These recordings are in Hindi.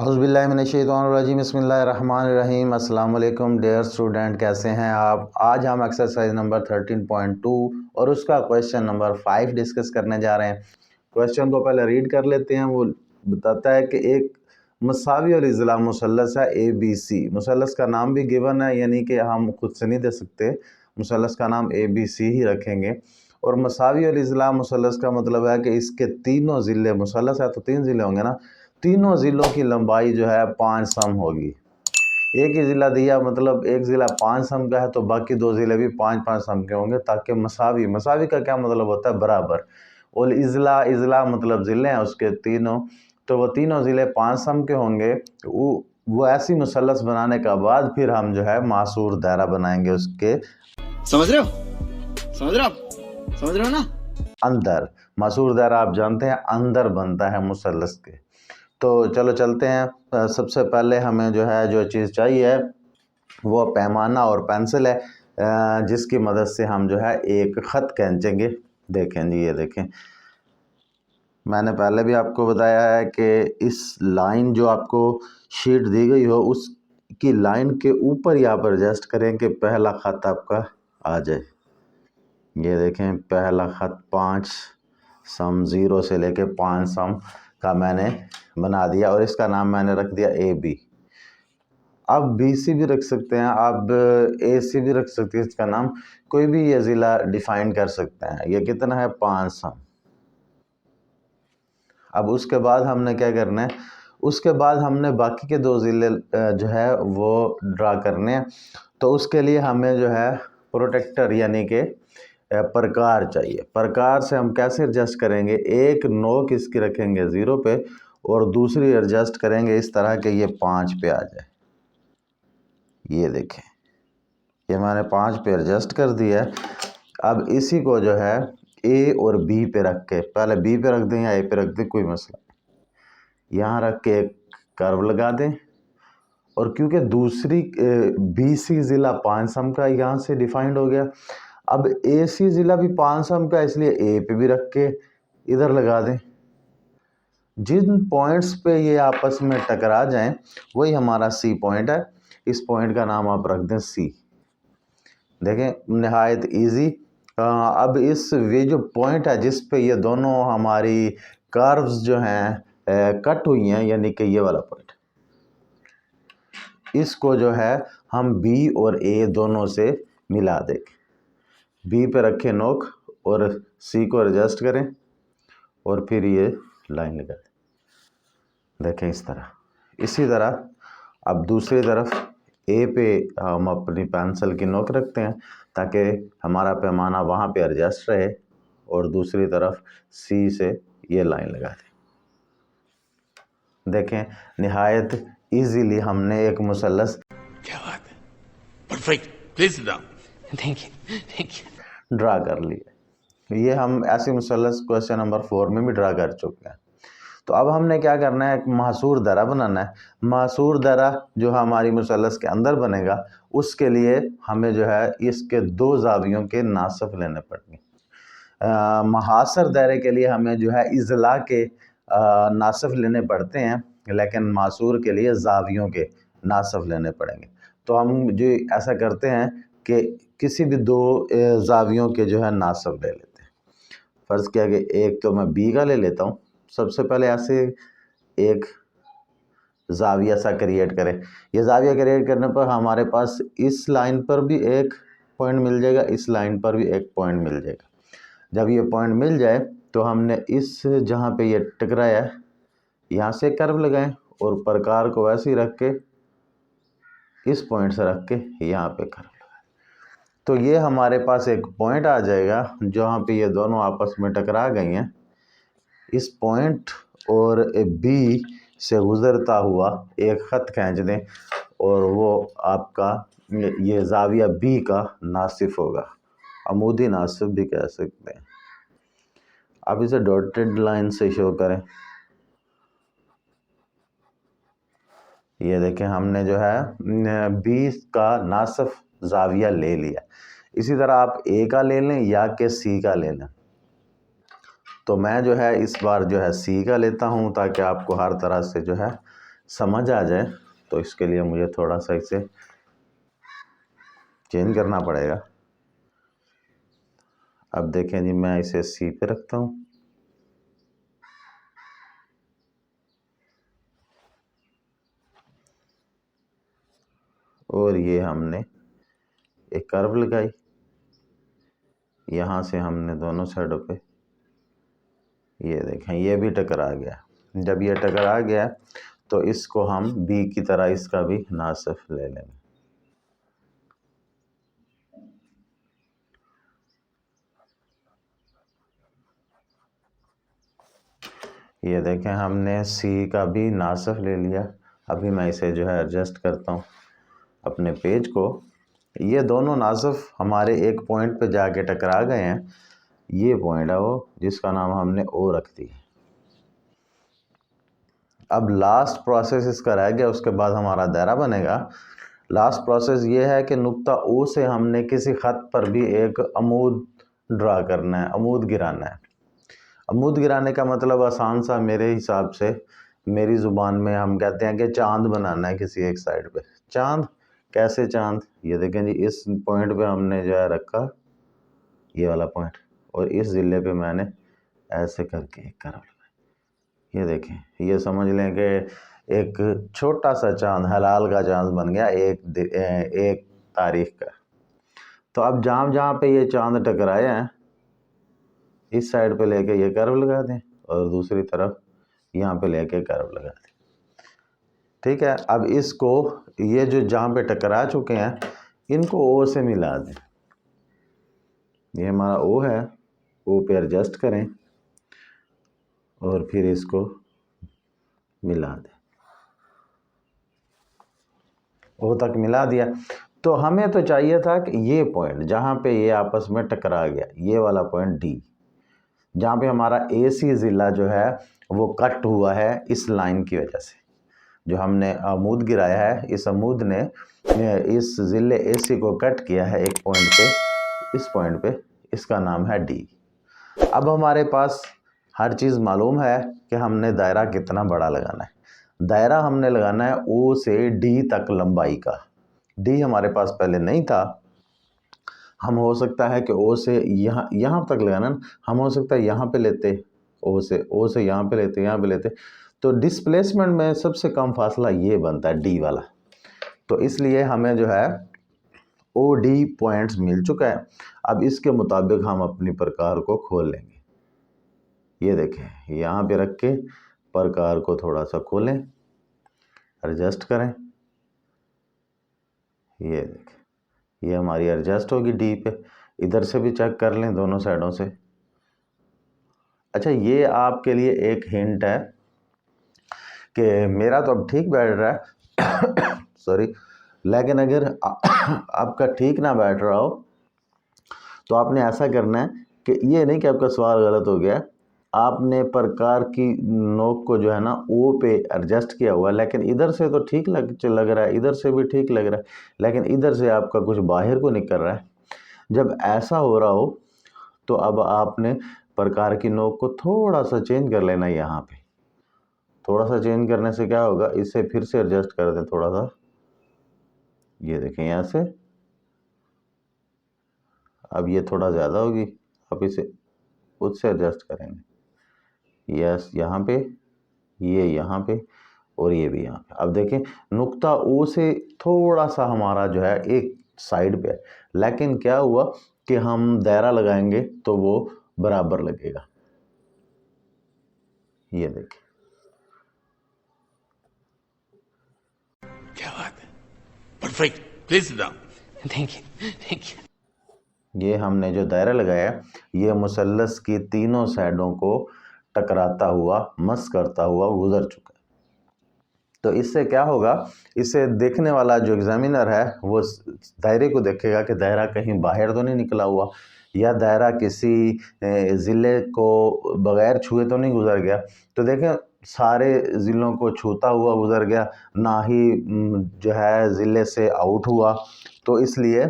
औज़ुबिल्लाहिमिनश्शैतानिर्रजीम बिस्मिल्लाहिर्रहमानिर्रहीम। अस्सलाम वालेकुम डियर स्टूडेंट, कैसे हैं आप। आज हम एक्सरसाइज नंबर 13.2 और उसका क्वेश्चन नंबर 5 डिस्कस करने जा रहे हैं। क्वेश्चन को पहले रीड कर लेते हैं। वो बताता है कि एक मसावी और इज़ला मुसल्लस है ABC। मुसल्लस का नाम भी गिवन है, यानी कि हम खुद से नहीं दे सकते, मुसल्लस का नाम ABC ही रखेंगे। और मसावी और इज़ला मुसल्लस का मतलब है कि इसके तीनों ज़िले, मुसल्लस है तो 3 ज़िले होंगे ना, तीनों ज़िलों की लंबाई जो है 5 सम होगी। एक ही ज़िला दिया, मतलब एक ज़िला 5 सम का है तो बाकी 2 ज़िले भी 5-5 सम के होंगे, ताकि मसावी, मसावी का क्या मतलब होता है, बराबर। और इज़ला मतलब ज़िले हैं उसके तीनों, तो वो तीनों ज़िले 5 सम के होंगे। वो ऐसी मुसल्लस बनाने के बाद फिर हम जो है मासूर दायरा बनाएंगे उसके, समझ रहे हो ना। अंदर। मासूर दायरा आप जानते हैं अंदर बनता है मुसल्लस के। तो चलो चलते हैं। सबसे पहले हमें जो है जो चीज़ चाहिए वो पैमाना और पेंसिल है, जिसकी मदद से हम जो है एक ख़त खींचेंगे। देखें जी, ये देखें, मैंने पहले भी आपको बताया है कि इस लाइन जो आपको शीट दी गई हो उसकी लाइन के ऊपर यहाँ पर एडजस्ट करें कि पहला ख़त आपका आ जाए। ये देखें, पहला ख़त 5 सम 0 से लेके 5 सम का मैंने बना दिया और इसका नाम मैंने रख दिया AB। आप BC भी रख सकते हैं, आप AC भी रख सकते हैं, इसका नाम कोई भी ये ज़िला डिफाइन कर सकते हैं। ये कितना है, 5 सम। अब उसके बाद हमने क्या करना है, उसके बाद हमने बाकी के 2 ज़िले जो है वो ड्रा करने हैं। तो उसके लिए हमें जो है प्रोटेक्टर यानी कि प्रकार चाहिए। प्रकार से हम कैसे एडजस्ट करेंगे, एक नोक इसकी रखेंगे 0 पे और दूसरी एडजस्ट करेंगे इस तरह के ये 5 पे आ जाए। ये देखें, ये मैंने 5 पे एडजस्ट कर दिया है। अब इसी को जो है A और B पे रख के, पहले B पे रख दें या A पे रख दें, कोई मसला नहीं, यहाँ रख के एक कर्व लगा दें। और क्योंकि दूसरी BC ज़िला 5 सम का यहाँ से डिफाइंड हो गया, अब AC ज़िला भी 5 सम का, इसलिए A पे भी रख के इधर लगा दें। जिन पॉइंट्स पे ये आपस में टकरा जाएं वही हमारा C पॉइंट है। इस पॉइंट का नाम आप रख दें C। देखें, नहायत इजी। अब इस ये जो पॉइंट है जिस पे ये दोनों हमारी कर्व्स जो हैं कट हुई हैं, यानी कि ये वाला पॉइंट, इसको जो है हम B और A दोनों से मिला देंगे। B पे रखें नोक और C को एडजस्ट करें और फिर ये लाइन लगा दें। देखें इस तरह। इसी तरह अब दूसरी तरफ A पे हम अपनी पेंसिल की नोक रखते हैं ताकि हमारा पैमाना वहाँ पे एडजस्ट रहे, और दूसरी तरफ C से ये लाइन लगा दें। देखें, निहायत इजीली हमने एक मुसल्लस, क्या बात है, perfect, please thank you draw कर लिया। ये हम ऐसे मुसल्लस क्वेश्चन नंबर 4 में भी ड्रा कर चुके हैं। तो अब हमने क्या करना है, एक मासूर दायरा बनाना है। मासूर दायरा जो हमारी मुसल्लस के अंदर बनेगा, उसके लिए हमें जो है इसके 2 ज़ावियों के नासफ लेने पड़ेंगे। महासर दायरे के लिए हमें जो है इज़ला के नासफ लेने पड़ते हैं, लेकिन मासूर के लिए ज़ावियों के नासफ लेने पड़ेंगे। तो हम जो ऐसा करते हैं कि किसी भी 2 ज़ावियों के जो है नासफ ले लेते हैं। फ़र्ज़ किया कि एक तो मैं B का ले लेता हूँ। सबसे पहले ऐसे एक ज़ाविया सा क्रिएट करें। ये ज़ाविया क्रिएट करने पर हमारे पास इस लाइन पर भी एक पॉइंट मिल जाएगा, इस लाइन पर भी एक पॉइंट मिल जाएगा। जब ये पॉइंट मिल जाए तो हमने इस जहाँ पे ये टकराया है यहाँ से कर्व लगाएं और प्रकार को वैसे ही रख के इस पॉइंट से रख के यहाँ पे कर्व लगाएं। तो ये हमारे पास एक पॉइंट आ जाएगा जहाँ पे ये दोनों आपस में टकरा गई हैं। इस पॉइंट और B से गुज़रता हुआ एक ख़त खींच दें और वो आपका ये ज़ाविया B का नासिफ होगा, अमूदी नासिफ भी कह सकते हैं। आप इसे डॉटेड लाइन से शो करें। ये देखें, हमने जो है B का नासिफ ज़ाविया ले लिया। इसी तरह आप A का ले लें या कि C का ले लें। तो मैं जो है इस बार जो है C का लेता हूँ ताकि आपको हर तरह से जो है समझ आ जाए, तो इसके लिए मुझे थोड़ा सा इसे चेंज करना पड़ेगा। अब देखें जी, मैं इसे सी पे रखता हूँ, और ये हमने एक कर्व लगाई, यहाँ से हमने दोनों साइडों पे, ये देखें ये भी टकरा गया। जब ये टकरा गया तो इसको हम बी की तरह इसका भी नासिफ ले लेंगे। ये देखें हमने सी का भी नासिफ ले लिया। अभी मैं इसे जो है एडजस्ट करता हूँ अपने पेज को। ये दोनों नासिफ हमारे एक पॉइंट पे जाके टकरा गए हैं। ये पॉइंट है वो जिसका नाम हमने ओ रख दिया। अब लास्ट प्रोसेस इसका रह गया, उसके बाद हमारा दायरा बनेगा। लास्ट प्रोसेस ये है कि नुक्ता ओ से हमने किसी ख़त पर भी एक अमूद ड्रा करना है, अमूद गिराना है। अमूद गिराने का मतलब आसान सा मेरे हिसाब से, मेरी ज़ुबान में हम कहते हैं कि चांद बनाना है किसी एक साइड पे। चांद कैसे चांद? ये देखें जी, इस पॉइंट पे हमने जो है रखा ये वाला पॉइंट, और इस ज़िले पे मैंने ऐसे करके एक कर्व लगाया। ये देखें, ये समझ लें कि एक छोटा सा चांद, हलाल का चांद बन गया एक तारीख का। तो अब जहाँ जहाँ पे ये चांद टकराए हैं, इस साइड पे लेके ये कर्व लगा दें, और दूसरी तरफ यहाँ पे लेके कर्व लगा दें। ठीक है, अब इसको ये जो जहाँ पे टकरा चुके हैं इनको ओ से मिला दें। ये हमारा ओ है, ओ पे एडजस्ट करें और फिर इसको मिला दें। ओ तक मिला दिया। तो हमें तो चाहिए था कि ये पॉइंट जहाँ पे ये आपस में टकरा गया, ये वाला पॉइंट डी, जहाँ पे हमारा AC ज़िला जो है वो कट हुआ है इस लाइन की वजह से। जो हमने अमूद गिराया है, इस अमूद ने इस ज़िले AC को कट किया है एक पॉइंट पे, इस पॉइंट पे, इसका नाम है डी। अब हमारे पास हर चीज़ मालूम है कि हमने दायरा कितना बड़ा लगाना है। दायरा हमने लगाना है O से D तक लंबाई का। D हमारे पास पहले नहीं था। हम हो सकता है कि O से यहाँ तक लगाना, हम हो सकता है यहाँ पे लेते, O से यहाँ पे लेते, यहाँ पे लेते। तो डिस्प्लेसमेंट में सबसे कम फासला ये बनता है D वाला। तो इसलिए हमें जो है OD पॉइंट्स मिल चुका है। अब इसके मुताबिक हम अपनी प्रकार को खोल लेंगे। ये देखें, यहाँ पे रख के प्रकार को थोड़ा सा खोलें, एडजस्ट करें। ये देखें, ये हमारी एडजस्ट होगी डी पे। इधर से भी चेक कर लें दोनों साइडों से। अच्छा, ये आपके लिए एक हिंट है कि मेरा तो अब ठीक बैठ रहा है सॉरी, लेकिन अगर आपका ठीक ना बैठ रहा हो तो आपने ऐसा करना है कि ये नहीं कि आपका सवाल गलत हो गया, आपने प्रकार की नोक को जो है ना ओ पे एडजस्ट किया हुआ है, लेकिन इधर से तो ठीक लग रहा है, इधर से भी ठीक लग रहा है, लेकिन इधर से आपका कुछ बाहर को निकल रहा है। जब ऐसा हो रहा हो तो अब आपने प्रकार की नोक को थोड़ा सा चेंज कर लेना है। यहाँ पे थोड़ा सा चेंज करने से क्या होगा, इसे फिर से एडजस्ट कर दें थोड़ा सा। ये देखें यहाँ से, अब ये थोड़ा ज़्यादा होगी, अब इसे उससे एडजस्ट करेंगे। यस, यहाँ पे, ये यहाँ पे, और ये भी यहाँ पे। अब देखें, नुक्ता ओ से थोड़ा सा हमारा जो है एक साइड पे है, लेकिन क्या हुआ कि हम दायरा लगाएंगे तो वो बराबर लगेगा। ये देखें, क्या बात है, perfect, please sit down. Thank you, thank you. ये हमने जो दायरा लगाया, ये मुसल्लस की तीनों साइडों को टकराता हुआ, मस करता हुआ गुजर चुका है। तो इससे क्या होगा, इससे देखने वाला जो एग्जामिनर है वो दायरे को देखेगा कि दायरा कहीं बाहर तो नहीं निकला हुआ, या दायरा किसी ज़िले को बग़ैर छुए तो नहीं गुजर गया। तो देखें, सारे ज़िलों को छूता हुआ गुजर गया, ना ही जो है ज़िले से आउट हुआ। तो इसलिए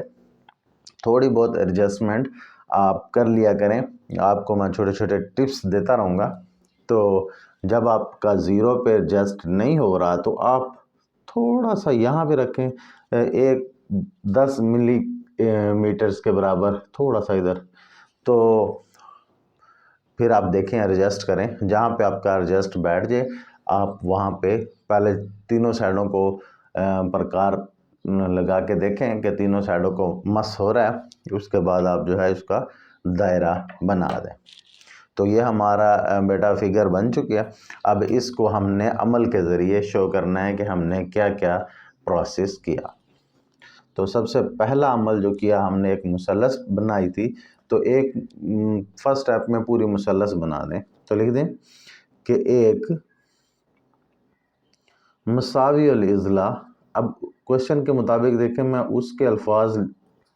थोड़ी बहुत एडजस्टमेंट आप कर लिया करें। आपको मैं छोटे छोटे टिप्स देता रहूँगा। तो जब आपका 0 पे एडजस्ट नहीं हो रहा तो आप थोड़ा सा यहाँ पे रखें, 10 मिलीमीटर्स के बराबर थोड़ा सा इधर, तो फिर आप देखें एडजस्ट करें, जहाँ पे आपका एडजस्ट बैठ जाए आप वहाँ पे पहले तीनों साइडों को प्रकार लगा के देखें कि तीनों साइडों को मस हो रहा है, उसके बाद आप जो है इसका दायरा बना दें। तो ये हमारा बेटा फिगर बन चुकी है। अब इसको हमने अमल के ज़रिए शो करना है कि हमने क्या क्या प्रोसेस किया। तो सबसे पहला अमल जो किया हमने, एक मुसल्लस बनाई थी, तो एक फर्स्ट स्टेप में पूरी मुसल्लस बना दें। तो लिख दें कि एक मसावी अल इज़ला। अब क्वेश्चन के मुताबिक देखें, मैं उसके अल्फाज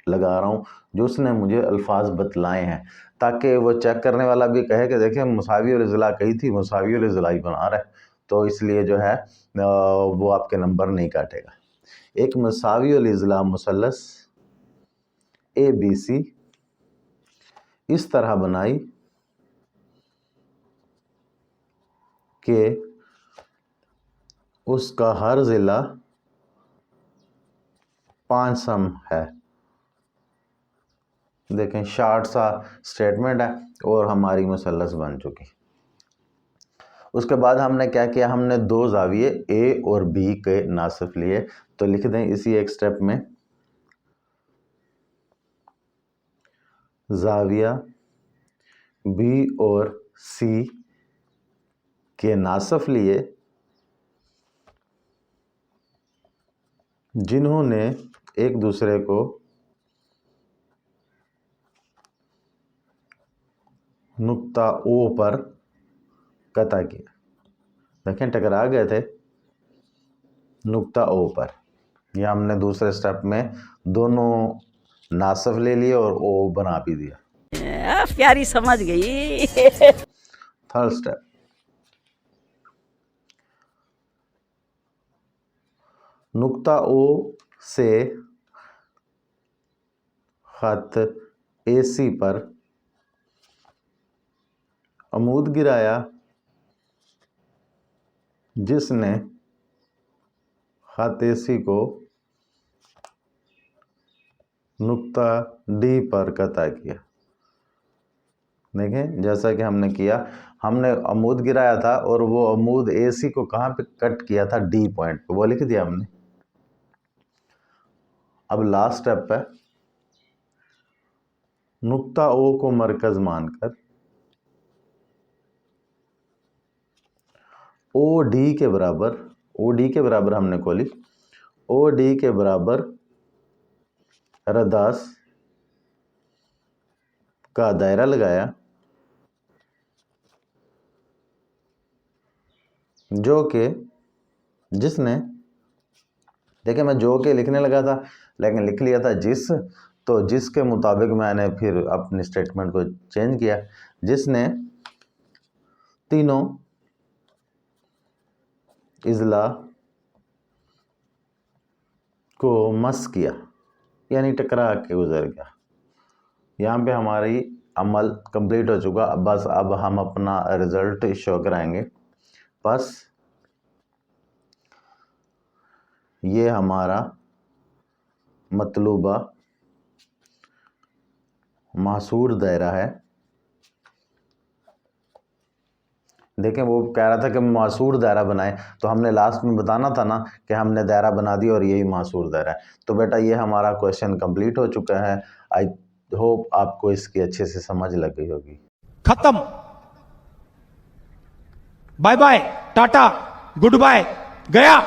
लगा रहा हूँ जो उसने मुझे अल्फाज बतलाए हैं, ताकि वो चेक करने वाला भी कहे कि देखें मुसावी अल इज़ला कही थी, मुसावी अल इज़ला ही बना रहा है, तो इसलिए जो है वो आपके नंबर नहीं काटेगा। एक मसावी अल इज़ला मुसल्लस ABC इस तरह बनाई कि उसका हर ज़िला 5 सम है। देखें शार्ट सा स्टेटमेंट है और हमारी मुसल्लस बन चुकी। उसके बाद हमने क्या किया, हमने 2 ज़ाविये A और B के नासिफ लिए। तो लिख दें इसी एक स्टेप में, ज़ाविया B और C के नासिफ लिए जिन्होंने एक दूसरे को नुक्ता O पर कता किया। देखें टकरा गए थे नुक्ता O पर। यह हमने दूसरे स्टेप में दोनों नासिफ ले लिए और O बना भी दिया। प्यारी समझ गई। थर्ड स्टेप, नुक्ता O से खत AC पर अमूद गिराया जिसने खत AC को नुक्ता D पर कता किया। देखें जैसा कि हमने किया, हमने अमूद गिराया था और वो अमूद AC को कहाँ पे कट किया था, D पॉइंट पे, वो लिख दिया हमने। अब लास्ट स्टेप है, नुक्ता O को मरकज मानकर OD के बराबर हमने खोली, OD के बराबर रदास का दायरा लगाया, जो के जिसने, देखिए मैं जो के लिखने लगा था लेकिन लिख लिया था जिस, तो जिसके मुताबिक मैंने फिर अपनी स्टेटमेंट को चेंज किया, जिसने तीनों इज़ला को मस किया, यानी टकरा के गुजर गया। यहाँ पे हमारी अमल कंप्लीट हो चुका। बस अब हम अपना रिज़ल्ट शो कराएंगे। बस ये हमारा मतलूबा मासूर दायरा है। देखें वो कह रहा था कि मासूर दायरा बनाए, तो हमने लास्ट में बताना था ना कि हमने दायरा बना दिया और यही मासूर दायरा है। तो बेटा ये हमारा क्वेश्चन कंप्लीट हो चुका है। आई होप आपको इसकी अच्छे से समझ लग गई होगी। खत्म, bye bye, tata, goodbye, गया।